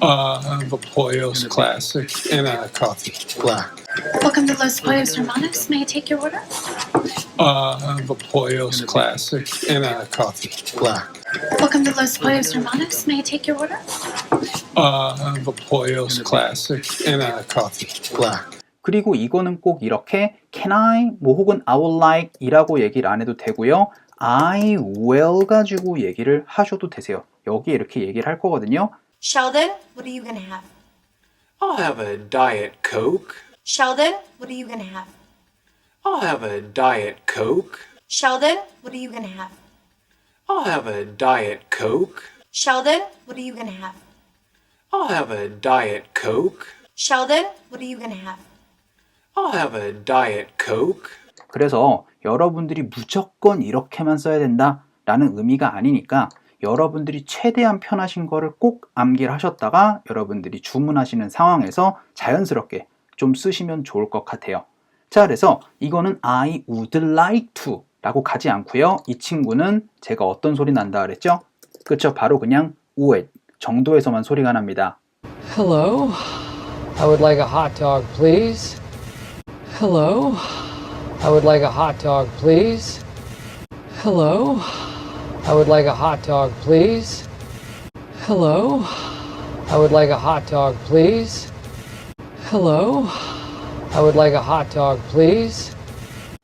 The Pollos Classic and a coffee, black. Welcome to Los Pollos Hermanos. May I take your order? The Pollos Classic and a coffee, black. Welcome to Los Pollos Hermanos. May I take your order? The Pollos Classic and a coffee, black. 그리고 이거는 꼭 이렇게 can I 뭐 혹은 I would like 이라고 얘기를 안 해도 되고요. I will 가지고 얘기를 하셔도 되세요. 여기에 이렇게 얘기를 할 거거든요. Sheldon, what are you gonna have? I'll have a Diet Coke. Sheldon, what are you gonna have? I'll have a Diet Coke. Sheldon, what are you gonna have? I'll have a Diet Coke. Sheldon, what are you gonna have? I'll have a Diet Coke. Sheldon, what are you gonna have? I'll have a Diet Coke. 그래서 여러분들이 무조건 이렇게만 써야 된다라는 의미가 아니니까 여러분들이 최대한 편하신 거를 꼭 암기를 하셨다가 여러분들이 주문하시는 상황에서 자연스럽게 좀 쓰시면 좋을 것 같아요. 자, 그래서 이거는 I would like to 라고 가지 않고요. 이 친구는 제가 어떤 소리 난다 그랬죠? 그쵸? 바로 그냥 would 정도에서만 소리가 납니다. Hello? I would like a hot dog, please. Hello? I would like a hot dog, please. Hello? I would like a hot dog, please. Hello? I would like a hot dog, please. Hello? I would like a hot dog, please.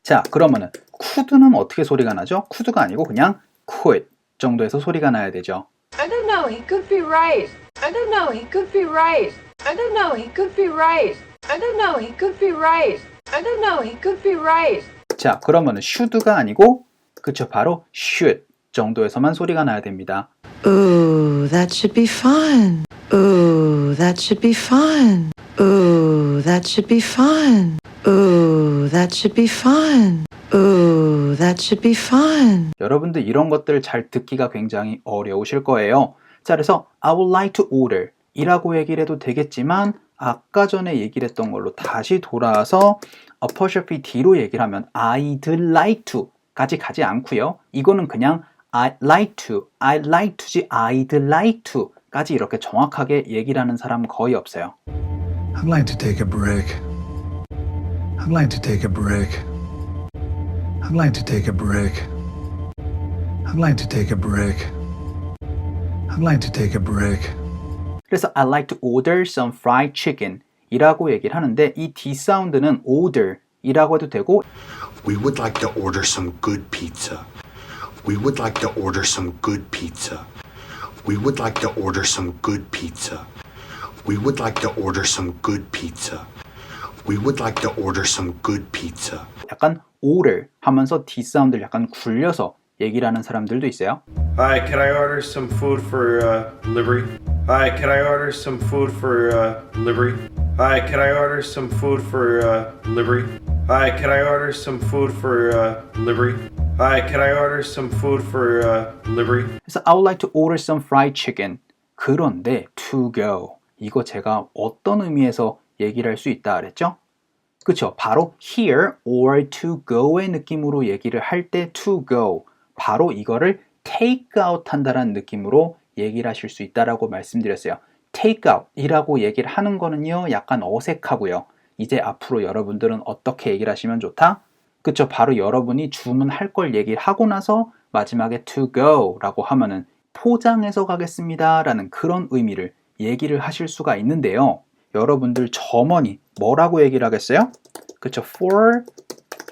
자, 그러면은 could는 어떻게 소리가 나죠? could가 아니고 그냥 could 정도에서 소리가 나야 되죠. I don't know, he could be right. I don't know, he could be right. I don't know, he could be right. I don't know, he could be right. I don't know, he could be right. 자, 그러면은 should가 아니고 그쵸, 바로 should 정도에서만 소리가 나야 됩니다. Ooh, that should be fun. Ooh, that should be fun. Ooh, that should be fun. Ooh, that should be fun. Ooh, that should be fun. 여러분들 이런 것들 잘 듣기가 굉장히 어려우실 거예요. 자, 그래서 I would like to order 이라고 얘기를 해도 되겠지만 아까 전에 얘기를 했던 걸로 다시 돌아와서 apostrophe D로 얘기를 하면 I'd like to 까지 가지 않고요. 이거는 그냥 I'd like to지 I'd like to 까지 이렇게 정확하게 얘기를 하는 사람 거의 없어요. I'd like to take a break. I'd like to take a break. I'd like to take a break. I'd like to take a break. I'd like to take a break. 그래서 I'd like to order some fried chicken 이라고 얘기를 하는데 이 D 사운드는 order 이라고 해도 되고 We would like to order some good pizza. We would like to order some good pizza. We would like to order some good pizza. We would like to order some good pizza. We would like to order some good pizza. 약간 order 하면서 D 사운드를 약간 굴려서 얘기를 하는 사람들도 있어요. Hi, can I order some food for delivery? Hi, can I order some food for delivery? Hi, can I order some food for delivery? Hi, can I order some food for delivery? Hi, can I order some food for delivery? 그래서 I would like to order some fried chicken. 그런데 to go 이거 제가 어떤 의미에서 얘기를 할 수 있다 그랬죠? 그쵸? 바로 here or to go의 느낌으로 얘기를 할 때 to go 바로 이거를 take out 한다는 느낌으로 얘기를 하실 수 있다라고 말씀드렸어요. take out 이라고 얘기를 하는 거는요 약간 어색하고요. 이제 앞으로 여러분들은 어떻게 얘기를 하시면 좋다? 그쵸? 바로 여러분이 주문할 걸 얘기를 하고 나서 마지막에 to go 라고 하면은 포장해서 가겠습니다 라는 그런 의미를 얘기를 하실 수가 있는데요. 여러분들 점원이 뭐라고 얘기를 하겠어요? 그쵸? for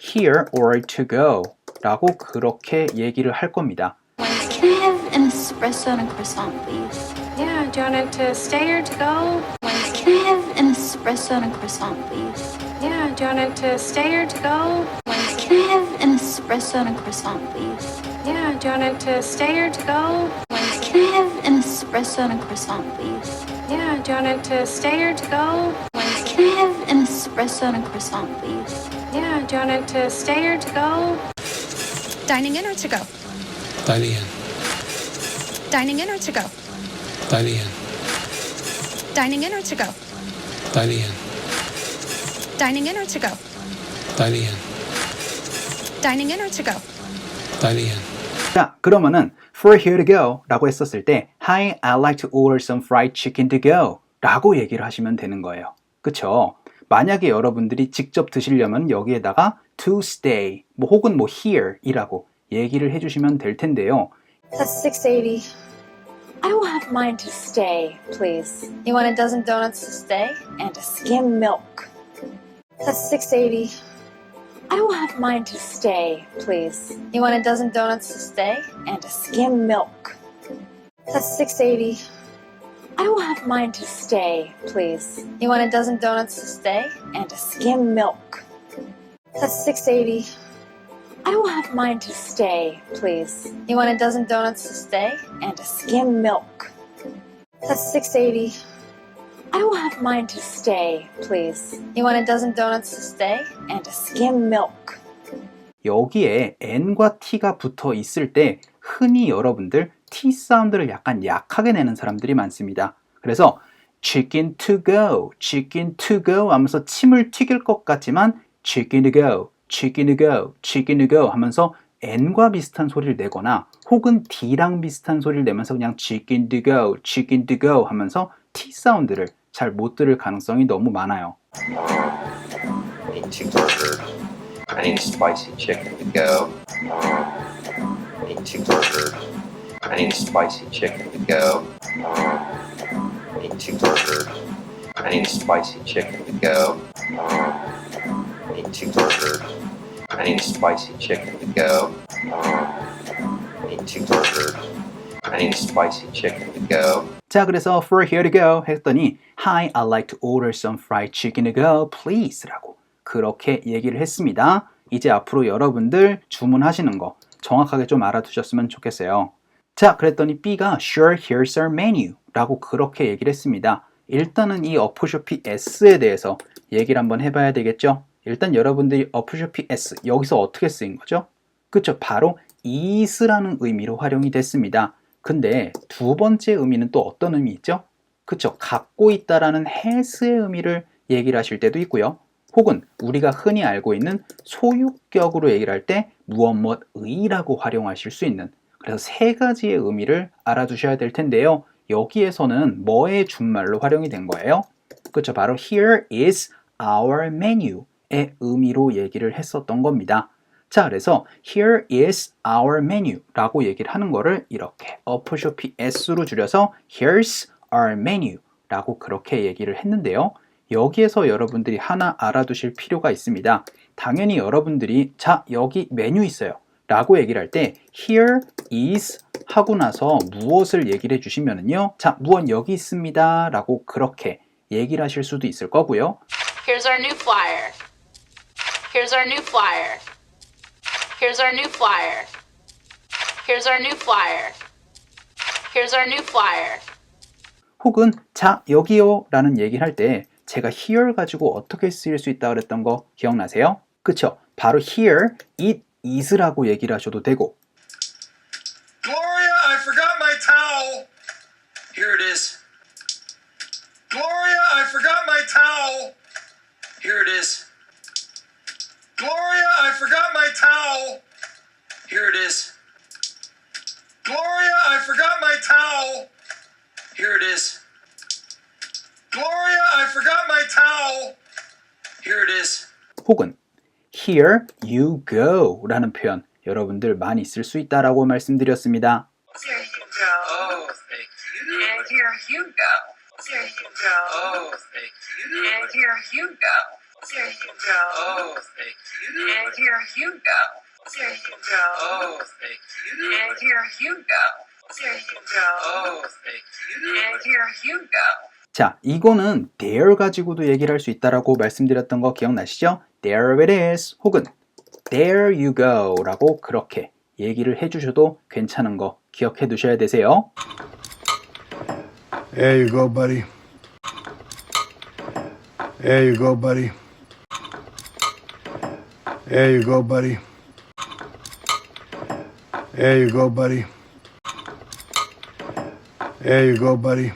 here or to go 라고 그렇게 얘기를 할 겁니다. Can I have an espresso and a croissant, please? Yeah, do you want it to stay or to go? Can I have an espresso and a croissant, please? Yeah, do you want it to stay or to go? Can I have an espresso and a croissant, please? Yeah, do you want it to stay or to go? Can I have an espresso and a croissant, please? Yeah, do you want it to stay or to go? Can I have an espresso and a croissant, please? Yeah, do you want it to stay or to go? Dining in or to go? Dining in. Dining in or to go? Dining in. Dining in or to go? Dining in. Dining in or to go? Dining in. Dining in or to go? Dining in. 자, 그러면은 for here to go 라고 했었을 때 Hi, I'd like to order some fried chicken to go 라고 얘기를 하시면 되는 거예요. 그쵸? 만약에 여러분들이 직접 드시려면 여기에다가 to stay, 뭐 혹은 뭐 here 이라고 얘기를 해주시면 될 텐데요. That's $6.80. I will have mine to stay, please. You want a dozen donuts to stay? And a skim milk. That's $6.80. I will have mine to stay, please. You want a dozen donuts to stay? And a skim milk. That's $6.80. I will have mine to stay, please. You want a dozen donuts to stay? And a skim milk. That's $6.80. I will have mine to stay, please. You want a dozen donuts to stay? And a skim milk. That's $6.80. I will have mine to stay, please. You want a dozen donuts to stay? And a skim milk. 여기에 N과 T가 붙어 있을 때 흔히 여러분들 T 사운드를 약간 약하게 내는 사람들이 많습니다. 그래서 chicken to go, chicken to go 하면서 침을 튀길 것 같지만 chicken to go, chicken to go, chicken to go 하면서 N과 비슷한 소리를 내거나 혹은 D랑 비슷한 소리를 내면서 그냥 chicken to go, chicken to go 하면서 T 사운드를 잘 못 들을 가능성이 너무 많아요. I need 2 burgers. I need a spicy chicken to go. I need 2 burgers. I need a spicy chicken to go. I need 2 burgers. I need a spicy chicken to go. I need 2 burgers. I need a spicy chicken to go. I need 2 burgers. I need a spicy chicken to go. 자, 그래서 for here to go 했더니 Hi, I'd like to order some fried chicken to go, please 라고 그렇게 얘기를 했습니다. 이제 앞으로 여러분들 주문하시는 거 정확하게 좀 알아두셨으면 좋겠어요. 자, 그랬더니 B가 Sure, here's our menu 라고 그렇게 얘기를 했습니다. 일단은 이 어포쇼피 S에 대해서 얘기를 한번 해봐야 되겠죠? 일단 여러분들이 어포쇼피 S 여기서 어떻게 쓰인 거죠? 그쵸? 바로 is라는 의미로 활용이 됐습니다. 근데 두 번째 의미는 또 어떤 의미 있죠? 그쵸? 갖고 있다라는 has의 의미를 얘기를 하실 때도 있고요. 혹은 우리가 흔히 알고 있는 소유격으로 얘기를 할 때 무엇무엇의라고 활용하실 수 있는 그래서 세 가지의 의미를 알아두셔야 될 텐데요. 여기에서는 뭐의 준말로 활용이 된 거예요? 그쵸? 바로 here is our menu의 의미로 얘기를 했었던 겁니다. 자, 그래서 here is our menu 라고 얘기를 하는 거를 이렇게 어포쇼피 S로 줄여서 here's our menu 라고 그렇게 얘기를 했는데요. 여기에서 여러분들이 하나 알아두실 필요가 있습니다. 당연히 여러분들이 자, 여기 메뉴 있어요 라고 얘기를 할 때 here is 하고 나서 무엇을 얘기를 해주시면은요. 자, 무엇 여기 있습니다 라고 그렇게 얘기를 하실 수도 있을 거고요. Here's our new flyer. Here's our new flyer. Here's our new flyer. Here's our new flyer. Here's our new flyer. 혹은 자, 여기요 라는 얘기를 할 때 제가 here 가지고 어떻게 쓰일 수 있다 그랬던 거 기억나세요? 그쵸? 바로 here, it is라고 얘기를 하셔도 되고 Gloria, I forgot my towel. Here it is. Gloria, I forgot my towel. Here it is. Gloria, I forgot my towel. Here it is. Gloria, I forgot my towel. Here it is. Gloria, I forgot my towel. Here it is. 혹은 here you go 라는 표현 여러분들 많이 쓸 수 있다라고 말씀드렸습니다. Here you go. Oh, thank you. And here you go. Here you go. Oh, thank you. And here you go. Here you go. Oh, thank you. And here you go. Here you go. Oh, thank you. And here you go. Here you go. Oh, thank you. And here you go. 자, 이거는 there 가지고도 얘기를 할 수 있다라고 말씀드렸던 거 기억나시죠? There it is 혹은 there you go 라고 그렇게 얘기를 해주셔도 괜찮은 거 기억해 두셔야 되세요. There you go, buddy. There you go, buddy. There you go, buddy. There you go, buddy. There you go, buddy.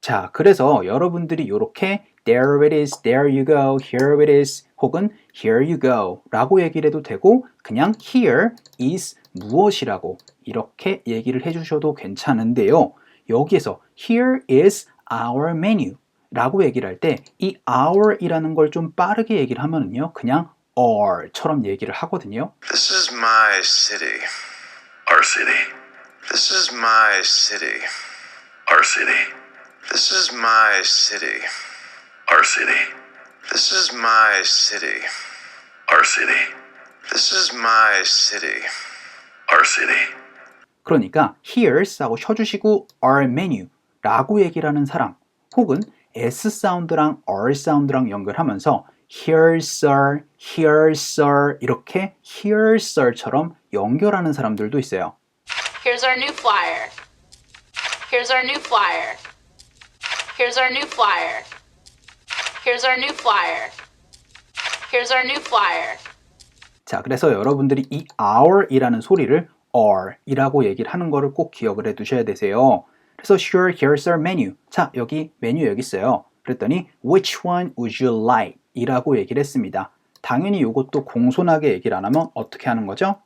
자, 그래서 여러분들이 이렇게 there it is, there you go, here it is 혹은 here you go 라고 얘기를 해도 되고 그냥 here is 무엇이라고 이렇게 얘기를 해주셔도 괜찮은데요. 여기에서 here is our menu 라고 얘기를 할 때 이 our 이라는 걸 좀 빠르게 얘기를 하면은요. 그냥 our처럼 얘기를 하거든요. This is my city. Our city. This is my city. Our city. This is my city. Our city. This is my city. Our city. This is my city. Our city. 그러니까 here's 하고 쉬어주시고 our menu 라고 얘기를 하는 사람 혹은 S 사운드랑 R 사운드랑 연결하면서 here's sir, here's sir 이렇게 here's sir처럼 연결하는 사람들도 있어요. Here's our new flyer. Here's our new flyer. Here's our new flyer. Here's our new flyer. Here's our new flyer. 자, 그래서 여러분들이 이 our이라는 소리를 our이라고 얘기를 하는 거를 꼭 기억을 해 두셔야 되세요. 그래서 sure, here's our menu. 자, 여기 메뉴 여기 있어요. 그랬더니 which one would you like? 이라고 얘기를 했습니다. 당연히 이것도 공손하게 얘기를 안 하면 어떻게 하는 거죠?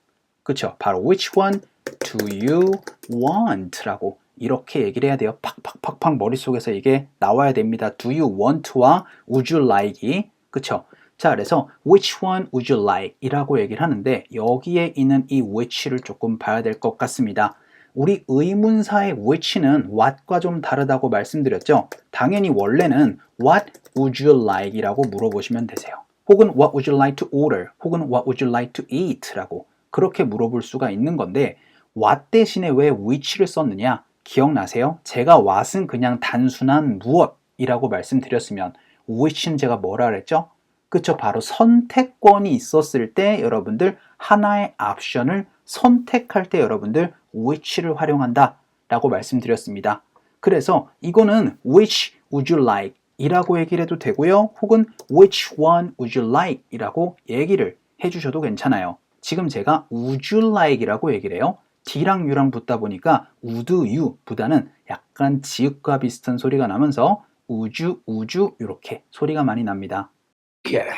그쵸? 바로 which one do you want? 라고 이렇게 얘기를 해야 돼요. 팍팍팍팍 머릿속에서 이게 나와야 됩니다. do you want와 would you like이 그쵸? 자, 그래서 which one would you like? 이라고 얘기를 하는데 여기에 있는 이 which를 조금 봐야 될 것 같습니다. 우리 의문사의 which는 what과 좀 다르다고 말씀드렸죠? 당연히 원래는 what would you like? 이라고 물어보시면 되세요. 혹은 what would you like to order? 혹은 what would you like to eat? 라고 그렇게 물어볼 수가 있는 건데 what 대신에 왜 which를 썼느냐? 기억나세요? 제가 what은 그냥 단순한 무엇이라고 말씀드렸으면 which는 제가 뭐라 그랬죠? 그쵸? 바로 선택권이 있었을 때 여러분들 하나의 옵션을 선택할 때 여러분들 which를 활용한다 라고 말씀드렸습니다. 그래서 이거는 which would you like 이라고 얘기를 해도 되고요. 혹은 which one would you like 이라고 얘기를 해주셔도 괜찮아요. 지금 제가 would you like 이라고 얘기를 해요. D랑 U랑 붙다 보니까 would you 보다는 약간 지읒과 비슷한 소리가 나면서 우주 이렇게 소리가 많이 납니다. Okay.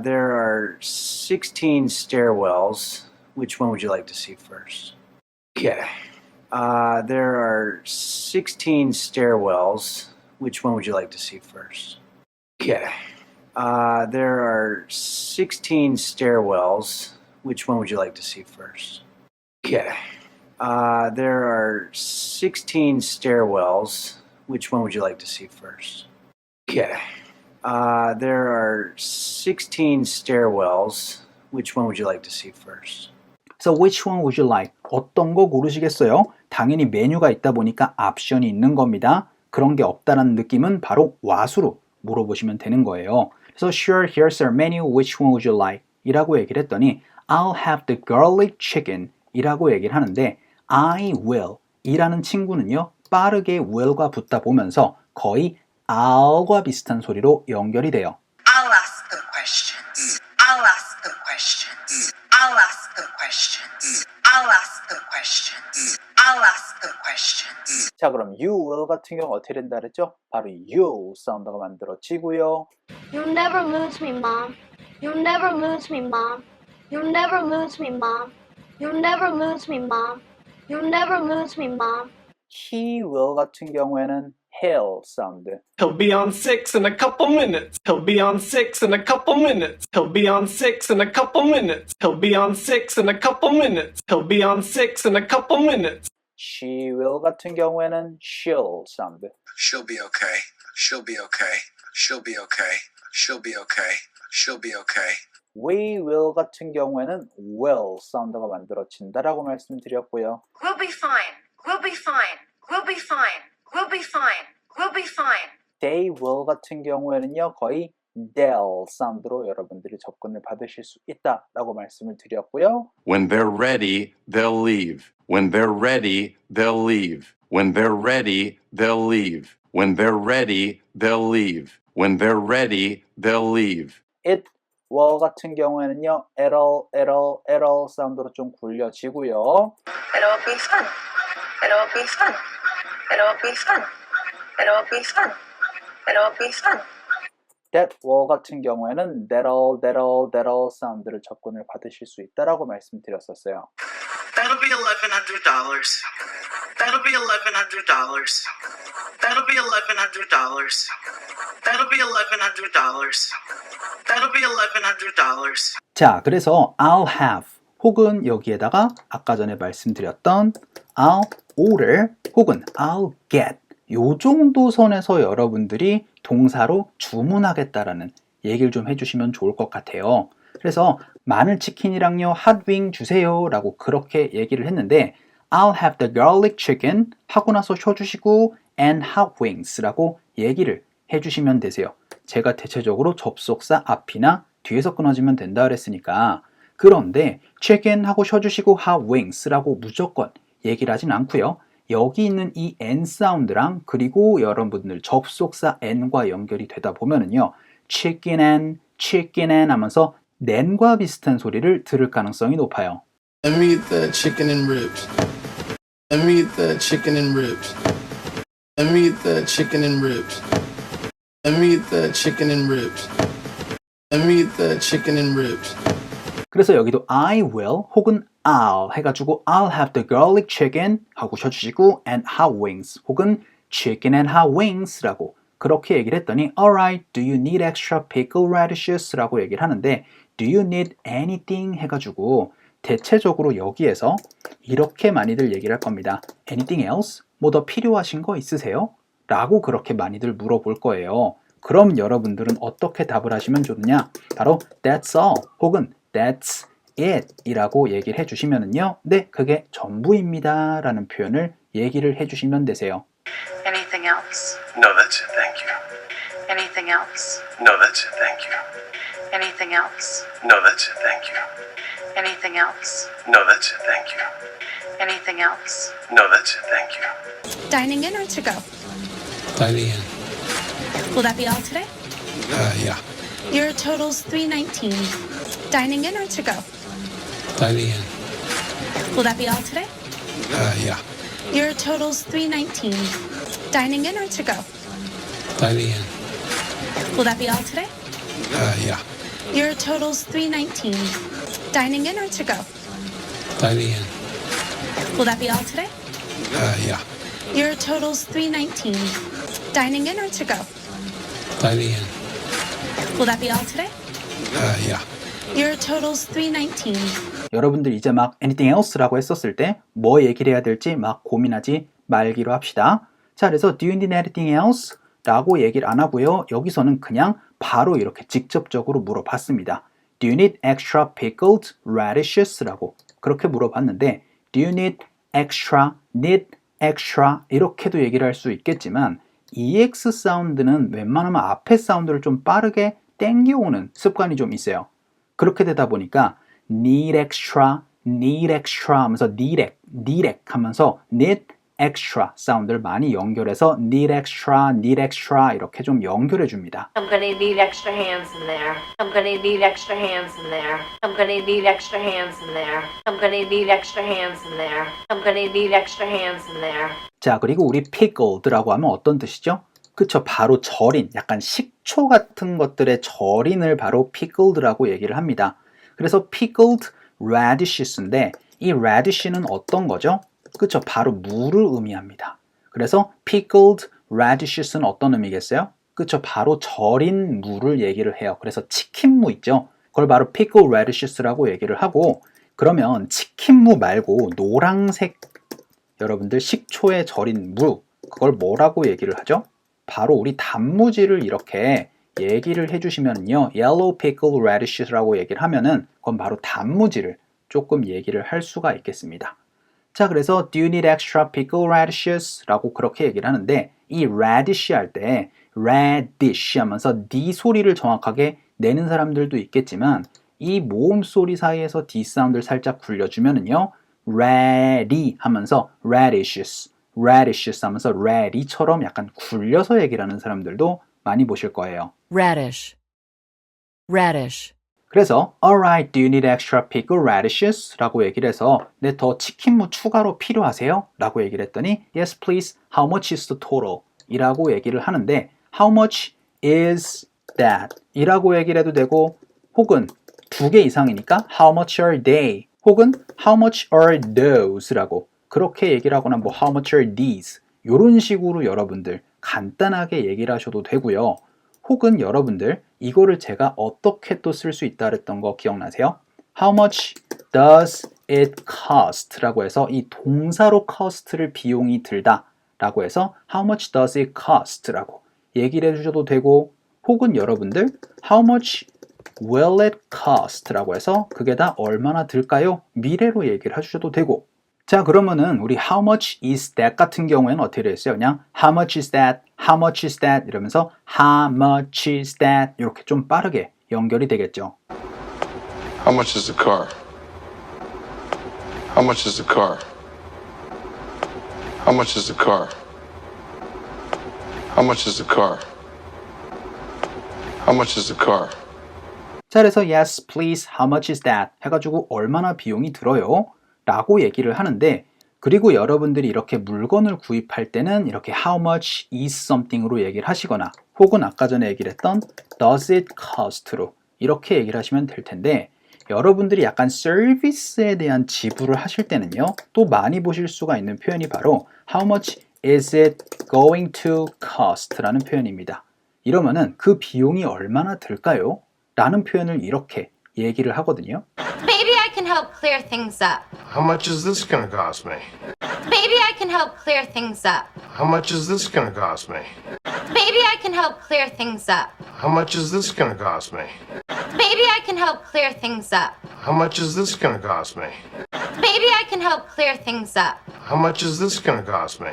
There are 16 stairwells. Which one would you like to see first? Okay. There are 16 stairwells. Which one would you like to see first? Okay. There are 16 stairwells. Which one would you like to see first? Okay. There are 16 stairwells. Which one would you like to see first? Okay. There are 16 stairwells. Which one would you like to see first? So which one would you like? 어떤 거 고르시겠어요? 당연히 메뉴가 있다 보니까 옵션이 있는 겁니다. 그런 게 없다는 느낌은 바로 what으로 물어보시면 되는 거예요. 그래서 sure, here's our menu. Which one would you like? 이라고 얘기를 했더니 I'll have the garlic chicken 이라고 얘기를 하는데 I will 이라는 친구는요. 빠르게 will과 붙다 보면서 거의 I'll과 비슷한 소리로 연결이 돼요. I'll ask the questions. I'll ask the questions. I'll ask the questions. I'll ask the questions. I'll ask the questions. 자, 그럼 you will 같은 경우 어떻게 된다 그랬죠? 바로 you 사운드가 만들어지고요. You'll never lose me, Mom. You'll never lose me, Mom. You'll never lose me, Mom. You'll never lose me, Mom. You'll never lose me, Mom. he will 같은 경우에는 he'll 사운드. He'll be on 6 in a couple minutes. He'll be on 6 in a couple minutes. He'll be on 6 in a couple minutes. He'll be on 6 in a couple minutes. He'll be on 6 in a couple minutes. she will 같은 경우에는 she'll 사운드. She'll be okay. She'll be okay. She'll be okay. She'll be okay. She'll be okay. we will 같은 경우에는 will 사운드가 만들어진다라고 말씀드렸고요. We'll be fine. We'll be fine. We'll be fine. We'll be fine. We'll be fine. they will 같은 경우에는요 거의 they'll 사운드로 여러분들이 접근을 받으실 수 있다라고 말씀을 드렸고요. When they're ready, they'll leave. When they're ready, they'll leave. When they're ready, they'll leave. When they're ready, they'll leave. When they're ready, they'll leave. it will 같은 경우에는요 it'll 사운드로 좀 굴려지고요. It'll be fun. It'll be fun. It'll be fun. It'll be fun. It'll be fun. that will 같은 경우에는 that'll 사운드를 접근을 받으실 수 있다라고 말씀드렸었어요. That'll be $1,100. That'll be $1,100. That'll be $1,100. That'll be $1,100. That'll be $1,100. 자, 그래서 I'll have 혹은 여기에다가 아까 전에 말씀드렸던 I'll order 혹은 I'll get 요 정도 선에서 여러분들이 동사로 주문하겠다라는 얘기를 좀 해주시면 좋을 것 같아요. 그래서 마늘 치킨이랑요 핫윙 주세요 라고 그렇게 얘기를 했는데 I'll have the garlic chicken 하고 나서 쉬어주시고 and hot wings 라고 얘기를 해주시면 되세요. 제가 대체적으로 접속사 앞이나 뒤에서 끊어지면 된다 그랬으니까 그런데 chicken 하고 쉬어주시고 hot wings 라고 무조건 얘기를 하진 않고요. 여기 있는 이 N 사운드랑 그리고 여러분들 접속사 N과 연결이 되다 보면은요 chicken and 하면서 난과 비슷한 소리를 들을 가능성이 높아요. Let me eat the chicken and ribs. Let me eat the chicken and ribs. Let me eat the chicken and ribs. Let me eat the chicken and ribs. Let me eat the chicken and ribs. 그래서 여기도 I will 혹은 I'll 해가지고 I'll have the garlic chicken 하고 쉬어주시고 and hot wings 혹은 chicken and hot wings 라고 그렇게 얘기를 했더니 Alright, do you need extra pickle radishes? 라고 얘기를 하는데 Do you need anything? 해가지고 대체적으로 여기에서 이렇게 많이들 얘기를 할 겁니다. Anything else? 뭐 더 필요하신 거 있으세요? 라고 그렇게 많이들 물어볼 거예요. 그럼 여러분들은 어떻게 답을 하시면 좋느냐? 바로 That's all 혹은 That's it 이라고 얘기를 해주시면은요. 네, 그게 전부입니다 라는 표현을 얘기를 해주시면 되세요. Anything else? No, that's it, thank you. Anything else? No, that's it, thank you. Anything else? No, that's it, thank you. Anything else? No, that's it, thank you. Anything else? No, that's it, thank you. Dining in or to go? Dining in. Will that be all today? Yeah. Your total's $319. Dining in or to go? Dining in. Will that be all today? Yeah. Your total's $319. Dining in or to go? Dining in. Will that be all today? Yeah. Your total's $319. Dining in or to go? Dining in. Will that be all today? Yeah. Your total's $319. Dining in or to go? Dining in. Will that be all today? Yeah. Your total's $319. 여러분들 이제 막 anything else라고 했었을 때 뭐 얘기를 해야 될지 막 고민하지 말기로 합시다. 자, 그래서 do you need anything else? 라고 얘기를 안 하고요. 여기서는 그냥 바로 이렇게 직접적으로 물어봤습니다. Do you need extra pickled radishes? 라고 그렇게 물어봤는데 Do you need extra 이렇게도 얘기를 할 수 있겠지만 EX 사운드는 웬만하면 앞에 사운드를 좀 빠르게 땡겨오는 습관이 좀 있어요. 그렇게 되다 보니까 need extra 하면서 need 하면서 need extra 사운드를 많이 연결해서 need extra 이렇게 좀 연결해 줍니다. I'm gonna need extra hands in there. I'm gonna need extra hands in there. I'm gonna need extra hands in there. I'm gonna need extra hands in there. I'm gonna need extra hands in there. 자, 그리고 우리 pickled라고 하면 어떤 뜻이죠? 그쵸, 바로 절인, 약간 식초 같은 것들의 절인을 바로 pickled라고 얘기를 합니다. 그래서 pickled radishes인데 이 radish는 어떤 거죠? 그쵸, 바로 무를 의미합니다. 그래서 pickled radishes는 어떤 의미겠어요? 그쵸, 바로 절인 무를 얘기를 해요. 그래서 치킨무 있죠? 그걸 바로 pickled radishes라고 얘기를 하고 그러면 치킨무 말고 노란색 여러분들 식초에 절인 무 그걸 뭐라고 얘기를 하죠? 바로 우리 단무지를 이렇게 얘기를 해주시면요 yellow pickled radishes라고 얘기를 하면은 그건 바로 단무지를 조금 얘기를 할 수가 있겠습니다. 자, 그래서 do you need extra pickled radishes? 라고 그렇게 얘기를 하는데 이 radish 할 때 radish 하면서 D 소리를 정확하게 내는 사람들도 있겠지만 이 모음 소리 사이에서 D 사운드를 살짝 굴려주면은요 ready 하면서 radishes 하면서 ready처럼 약간 굴려서 얘기를 하는 사람들도 많이 보실 거예요. Radish. 그래서 Alright, do you need extra pickled radishes? 라고 얘기를 해서 네, 더 치킨무 추가로 필요하세요? 라고 얘기를 했더니 Yes, please. How much is the total? 이라고 얘기를 하는데 How much is that? 이라고 얘기를 해도 되고 혹은 두 개 이상이니까 How much are they? 혹은 how much are those라고 그렇게 얘기를 하거나 뭐 how much are these 이런 식으로 여러분들 간단하게 얘기를 하셔도 되고요. 혹은 여러분들 이거를 제가 어떻게 또 쓸 수 있다 그랬던 거 기억나세요? How much does it cost? 라고 해서 이 동사로 cost를 비용이 들다 라고 해서 How much does it cost? 라고 얘기를 해주셔도 되고 혹은 여러분들 How much will it cost? 라고 해서 그게 다 얼마나 들까요? 미래로 얘기를 해주셔도 되고 자 그러면은 우리 How much is that 같은 경우에는 어떻게 되겠어요? 그냥 How much is that? How much is that? 이러면서 How much is that? 이렇게 좀 빠르게 연결이 되겠죠. How much is the car? How much is the car? How much is the car? How much is the car? How much is the car? 자 그래서 yes please how much is that 해가지고 얼마나 비용이 들어요? 라고 얘기를 하는데 그리고 여러분들이 이렇게 물건을 구입할 때는 이렇게 how much is something으로 얘기를 하시거나 혹은 아까 전에 얘기를 했던 does it cost로 이렇게 얘기를 하시면 될 텐데 여러분들이 약간 서비스에 대한 지불을 하실 때는요 또 많이 보실 수가 있는 표현이 바로 how much is it going to cost 라는 표현입니다. 이러면은 그 비용이 얼마나 들까요? 라는 표현을 이렇게 얘기를 하거든요. Maybe I can help clear things up. How much is this gonna cost me? Maybe I can help clear things up. How much is this gonna cost me? Maybe I can help clear things up. How much is this gonna cost me? Maybe I can help clear things up. How much is this gonna cost me? Maybe I can help clear things up. How much is this gonna cost me?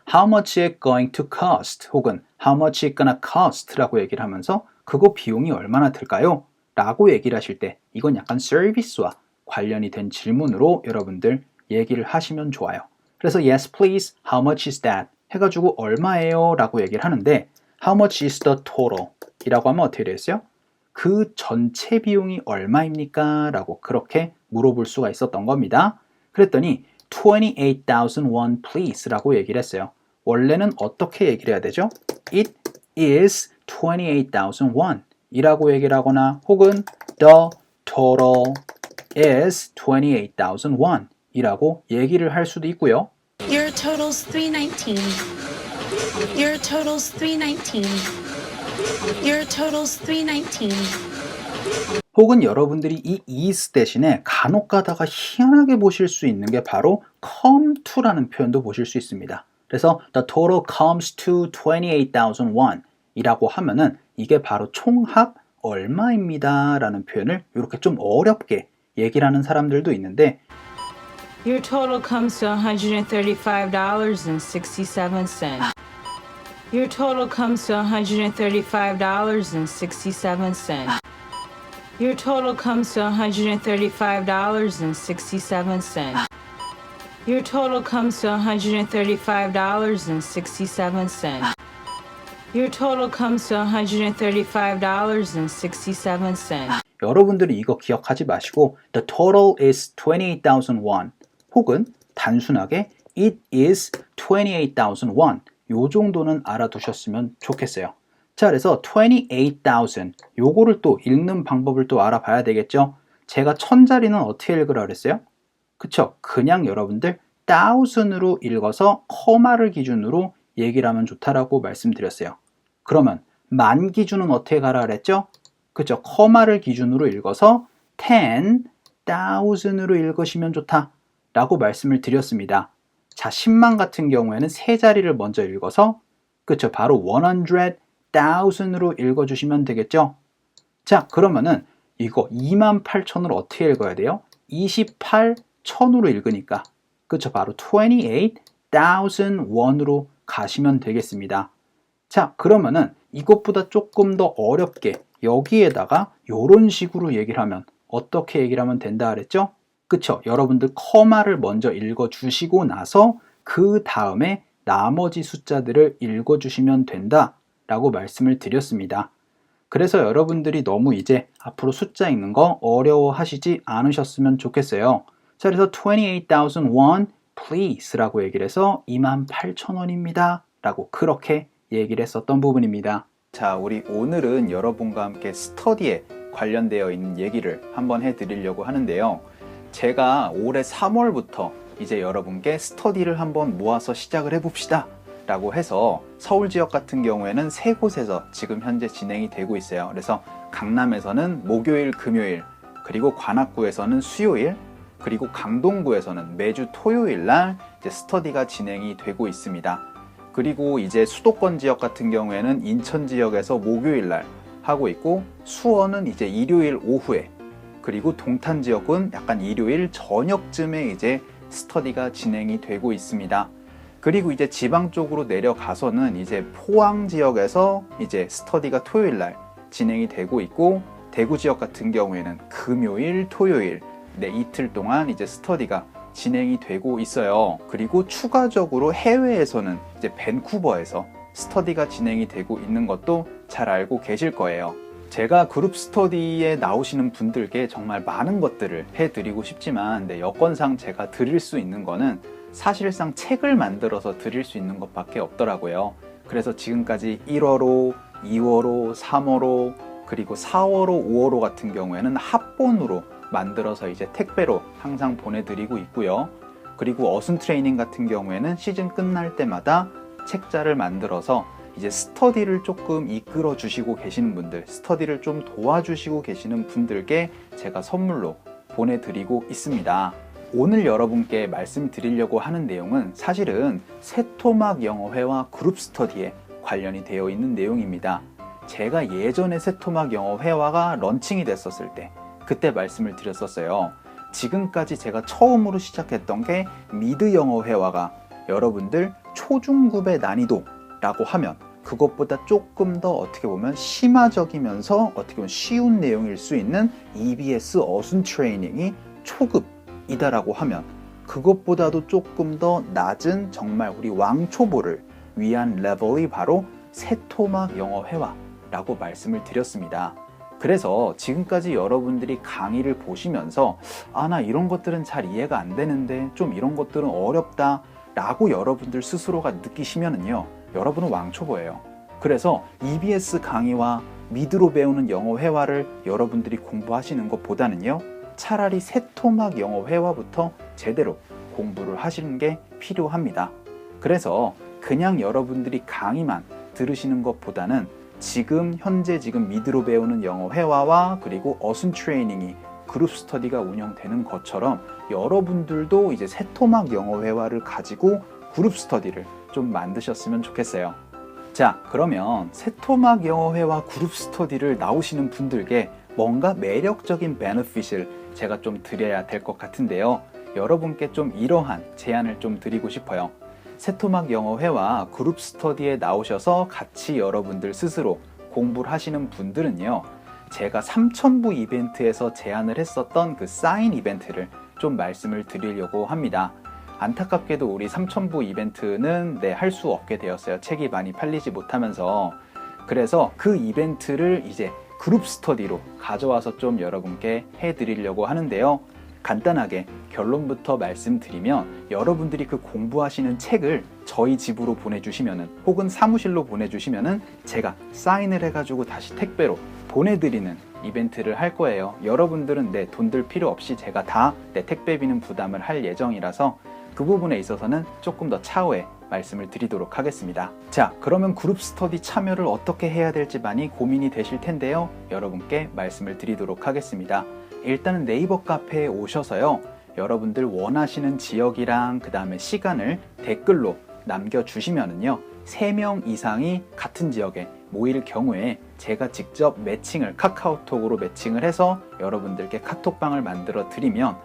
How much it going to cost 혹은 How much it gonna cost 라고 얘기를 하면서 그거 비용이 얼마나 들까요? 라고 얘기를 하실 때 이건 약간 서비스와 관련이 된 질문으로 여러분들 얘기를 하시면 좋아요. 그래서 yes please how much is that 해가지고 얼마예요? 라고 얘기를 하는데 how much is the total? 이라고 하면 어떻게 되겠어요? 그 전체 비용이 얼마입니까? 라고 그렇게 물어볼 수가 있었던 겁니다. 그랬더니 28,000 won please 라고 얘기를 했어요. 원래는 어떻게 얘기를 해야 되죠? It is 28,000 won 이라고 얘기를 하거나 혹은 the total is 28,000 won 이라고 얘기를 할 수도 있고요. Your total's 319. Your total's 319. Your total's 319. 혹은 여러분들이 이 is 대신에 간혹 가다가 희한하게 보실 수 있는 게 바로 come to라는 표현도 보실 수 있습니다. 그래서 the total comes to 28,000 won 이라고 하면은 이게 바로 총합 얼마입니다 라는 표현을 이렇게 좀 어렵게 얘기를 하는 사람들도 있는데 Your total comes to $135.67. Your total comes to $135.67. Your total comes to $135.67. Your total comes to $135.67. Your total comes to $135.67. 여러분들이 이거 기억하지 마시고 The total is 28,000 won 혹은 단순하게 It is 28,000 won 요 정도는 알아두셨으면 좋겠어요. 자, 그래서 28,000 요거를 또 읽는 방법을 또 알아봐야 되겠죠. 제가 1000자리는 어떻게 읽으라 그랬어요? 그쵸? 그냥 여러분들 1000으로 읽어서 커마를 기준으로 얘기를 하면 좋다라고 말씀드렸어요. 그러면 만 기준은 어떻게 가라 그랬죠? 그쵸? 커마를 기준으로 읽어서 10,000으로 읽으시면 좋다 라고 말씀을 드렸습니다. 자, 10만 같은 경우에는 세 자리를 먼저 읽어서 그쵸? 바로 100,000으로 읽어주시면 되겠죠? 자, 그러면은 이거 28,000으로 어떻게 읽어야 돼요? 28,000으로 읽으니까 그쵸? 바로 28,000 won으로 가시면 되겠습니다. 자, 그러면은 이것보다 조금 더 어렵게 여기에다가 이런 식으로 얘기를 하면 어떻게 얘기를 하면 된다 그랬죠? 그쵸? 여러분들 커마를 먼저 읽어주시고 나서 그 다음에 나머지 숫자들을 읽어주시면 된다 라고 말씀을 드렸습니다. 그래서 여러분들이 너무 이제 앞으로 숫자 읽는 거 어려워하시지 않으셨으면 좋겠어요. 자, 그래서 28,000 won please 라고 얘기를 해서 28,000원입니다 라고 그렇게 얘기를 했었던 부분입니다. 자, 우리 오늘은 여러분과 함께 스터디에 관련되어 있는 얘기를 한번 해드리려고 하는데요. 제가 올해 3월부터 이제 여러분께 스터디를 한번 모아서 시작을 해봅시다 라고 해서 서울 지역 같은 경우에는 3곳에서 지금 현재 진행이 되고 있어요. 그래서 강남에서는 목요일, 금요일, 그리고 관악구에서는 수요일, 그리고 강동구에서는 매주 토요일 날 이제 스터디가 진행이 되고 있습니다. 그리고 이제 수도권 지역 같은 경우에는 인천 지역에서 목요일 날 하고 있고, 수원은 이제 일요일 오후에, 그리고 동탄 지역은 약간 일요일 저녁쯤에 이제 스터디가 진행이 되고 있습니다. 그리고 이제 지방 쪽으로 내려가서는 이제 포항 지역에서 이제 스터디가 토요일 날 진행이 되고 있고, 대구 지역 같은 경우에는 금요일, 토요일, 네, 이틀 동안 이제 스터디가 진행이 되고 있어요. 그리고 추가적으로 해외에서는 이제 밴쿠버에서 스터디가 진행이 되고 있는 것도 잘 알고 계실 거예요. 제가 그룹 스터디에 나오시는 분들께 정말 많은 것들을 해드리고 싶지만, 네, 여건상 제가 드릴 수 있는 거는 사실상 책을 만들어서 드릴 수 있는 것밖에 없더라고요. 그래서 지금까지 1월호, 2월호, 3월호, 그리고 4월호, 5월호 같은 경우에는 합본으로 만들어서 이제 택배로 항상 보내드리고 있고요. 그리고 어순 트레이닝 같은 경우에는 시즌 끝날 때마다 책자를 만들어서 이제 스터디를 조금 이끌어 주시고 계시는 분들, 스터디를 좀 도와주시고 계시는 분들께 제가 선물로 보내드리고 있습니다. 오늘 여러분께 말씀드리려고 하는 내용은 사실은 새토막 영어회화 그룹 스터디에 관련이 되어 있는 내용입니다. 제가 예전에 새토막 영어회화가 런칭이 됐었을 때 그때 말씀을 드렸었어요. 지금까지 제가 처음으로 시작했던 게 미드 영어회화가 여러분들 초중급의 난이도라고 하면 그것보다 조금 더 어떻게 보면 심화적이면서 어떻게 보면 쉬운 내용일 수 있는 EBS 어순 트레이닝이 초급이다라고 하면 그것보다도 조금 더 낮은 정말 우리 왕초보를 위한 레벨이 바로 새토막 영어 회화라고 말씀을 드렸습니다. 그래서 지금까지 여러분들이 강의를 보시면서 나 이런 것들은 잘 이해가 안 되는데 좀 이런 것들은 어렵다 라고 여러분들 스스로가 느끼시면은요, 여러분은 왕초보예요. 그래서 EBS 강의와 미드로 배우는 영어 회화를 여러분들이 공부하시는 것보다는요, 차라리 새토막 영어 회화부터 제대로 공부를 하시는 게 필요합니다. 그래서 그냥 여러분들이 강의만 들으시는 것보다는 지금 현재 미드로 배우는 영어 회화와 그리고 어순 트레이닝이 그룹 스터디가 운영되는 것처럼 여러분들도 이제 새토막 영어 회화를 가지고 그룹 스터디를 좀 만드셨으면 좋겠어요. 자, 그러면 새토막 영어 회화 그룹 스터디를 나오시는 분들께 뭔가 매력적인 베네핏을 제가 좀 드려야 될 것 같은데요. 여러분께 좀 이러한 제안을 좀 드리고 싶어요. 새토막 영어 회화 그룹 스터디에 나오셔서 같이 여러분들 스스로 공부를 하시는 분들은요, 제가 3000부 이벤트에서 제안을 했었던 그 사인 이벤트를 좀 말씀을 드리려고 합니다. 안타깝게도 우리 3000부 이벤트는 할 수 없게 되었어요. 책이 많이 팔리지 못하면서. 그래서 그 이벤트를 이제 그룹 스터디로 가져와서 좀 여러분께 해드리려고 하는데요. 간단하게 결론부터 말씀드리면, 여러분들이 그 공부하시는 책을 저희 집으로 보내주시면은 혹은 사무실로 보내주시면은 제가 사인을 해가지고 다시 택배로 보내드리는 이벤트를 할 거예요. 여러분들은 돈 들 필요 없이 제가 다 택배비는 부담을 할 예정이라서 그 부분에 있어서는 조금 더 차후에 말씀을 드리도록 하겠습니다. 자, 그러면 그룹 스터디 참여를 어떻게 해야 될지 많이 고민이 되실 텐데요. 여러분께 말씀을 드리도록 하겠습니다. 일단은 네이버 카페에 오셔서요, 여러분들 원하시는 지역이랑 그 다음에 시간을 댓글로 남겨주시면은요, 3명 이상이 같은 지역에 모일 경우에 제가 직접 매칭을 카카오톡으로 매칭을 해서 여러분들께 카톡방을 만들어 드리면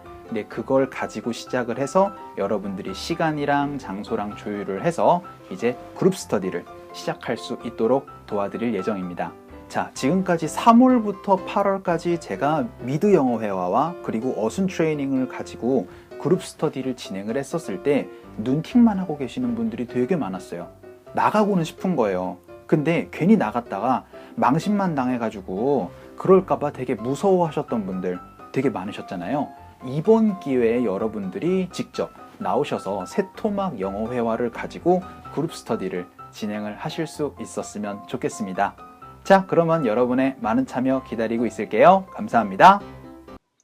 그걸 가지고 시작을 해서 여러분들이 시간이랑 장소랑 조율을 해서 이제 그룹 스터디를 시작할 수 있도록 도와드릴 예정입니다. 자, 지금까지 3월부터 8월까지 제가 미드 영어 회화와 그리고 어순 트레이닝을 가지고 그룹 스터디를 진행을 했었을 때 눈팅만 하고 계시는 분들이 되게 많았어요. 나가고는 싶은 거예요. 근데 괜히 나갔다가 망신만 당해가지고 그럴까봐 되게 무서워하셨던 분들 되게 많으셨잖아요. 이번 기회에 여러분들이 직접 나오셔서 새토막 영어 회화를 가지고 그룹 스터디를 진행을 하실 수 있었으면 좋겠습니다. 자, 그러면 여러분의 많은 참여 기다리고 있을게요. 감사합니다.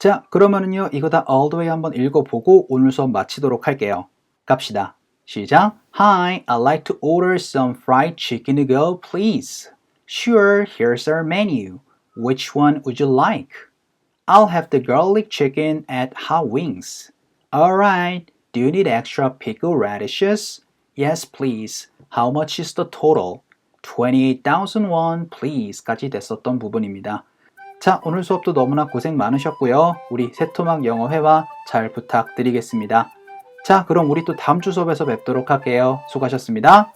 자, 그러면은요, 이거 다 all the way 한번 읽어보고 오늘 수업 마치도록 할게요. 갑시다. 시작. Hi, I'd like to order some fried chicken to go, please. Sure, here's our menu. Which one would you like? I'll have the garlic chicken at Hot Wings. Alright, do you need extra pickle radishes? Yes, please. How much is the total? 28,000 won, please. 까지 됐었던 부분입니다. 자, 오늘 수업도 너무나 고생 많으셨고요. 우리 새토막 영어 회화 잘 부탁드리겠습니다. 자, 그럼 우리 또 다음 주 수업에서 뵙도록 할게요. 수고하셨습니다.